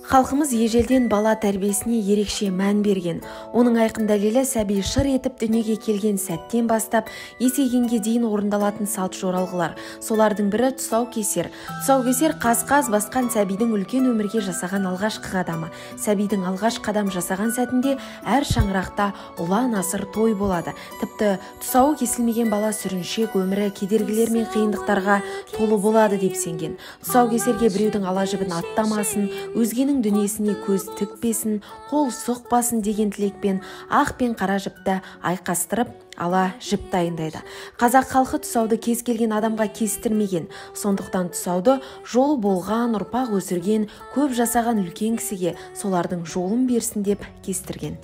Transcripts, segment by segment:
Халқымыз ежелден бала тәрбиесіне ерекше мән берген. Оның айқын дәлелі сәби шыр етіп дүниеге келген сәттен бастап есейгенге дейін орындалатын салт жоралғылар. Солардың бірі тұсаукесер. Тұсаукесер қаз-қаз басқан сәбидің үлкен өмірге жасаған алғашқы қадамы. Сәбидің алғаш қадам жасаған сәтінде әр шаңырақта ұлан асыр той болады. Тіпті тұсауы кесілмеген бала сүріншек өмірі кедергілер мен қиындықтарға толы болады деп сенген. Тұсаукесерге біреудің ала жібін аттамасын, өзгенің дүниесіне көз тікпесін, қол соқпасын деген тілекпен ақ пен қара жіпті айқастырып ала жіп дайындайды. Қазақ халқы тұсауды кез келген адамға кестірмеген. Сондықтан тұсауды жолы болған, ұрпақ өсірген, көп жасаған үлкен кісіге солардың жолын берсін деп кестірген.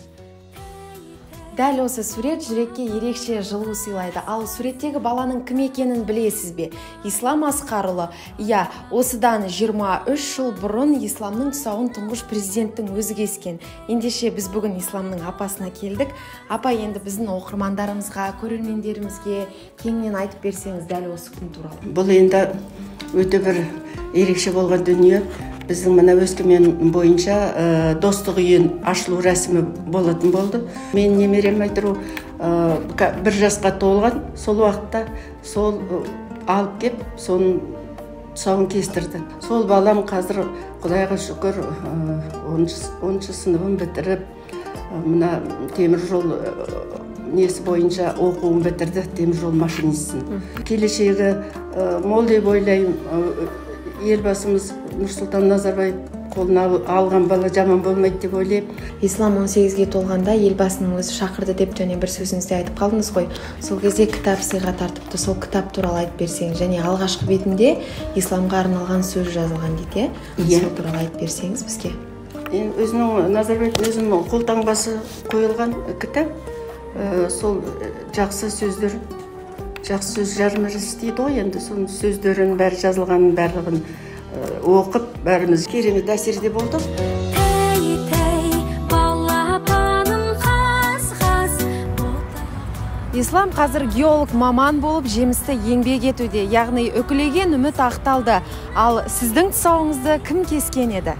Дәл осы сурет жүрекке ерекше жылу сыйлайды. Ал суреттегі баланың кім екенін білесіз бе? Ислам Асқарұлы. Осыдан 23 жыл бұрын исламның тұсауын тұңғыш президенттің өзі кескен. Ендеше біз бүгін исламның апасына келдік. Апа, енді біздің оқырмандарымызға, көрермендерімізге кеңінен айтып берсеңіз дәл осы күн туралы. Бұл енді өте бір ерекше болған дүние. Біздің мына Өскемен бойынша достық үйін ашылу рәсімі болатын болды. Мен немерем айтыру 1 жасқа толған, сол уақытта сол алып кеп, соның тұсауын кестірді. Сол балам қазір Құдайға шүкір 10-шы сыныбын бітіріп, мына темір жол несі бойынша оқуын бітірді, темір жол машинистін. Келешегі мол деп ойлаймын. Елбасымыз Нұрсұлтан Назарбаев қолына алған бала жаман болмайды деп ойлаймын. Ислам 18-ге толғанда елбасының өзі шақырды деп және бір сөзіңізде айтып қалдыңыз ғой. Сол кезде кітап сыйға тартыпты, сол кітап туралы айтып берсеңіз, және алғашқы бетінде исламға арналған сөз жазылған дейді. Сол туралы айтып берсеңіз бізге. Өзінің Назарбаев өзінің қолтаңбасы қойылған кітап, сол жақсы сөздер, жақсы сөз жармырыс дейді ғой, енді соның сөздерін бәрі жазылғанын барлығын оқып, бәріміз керемет әсерде болдық. Ислам қазір геолог маман болып жемісті еңбек етуде, яғни үкілеген үміт ақталды. Ал сіздің тұсауыңызды кім кескен еді?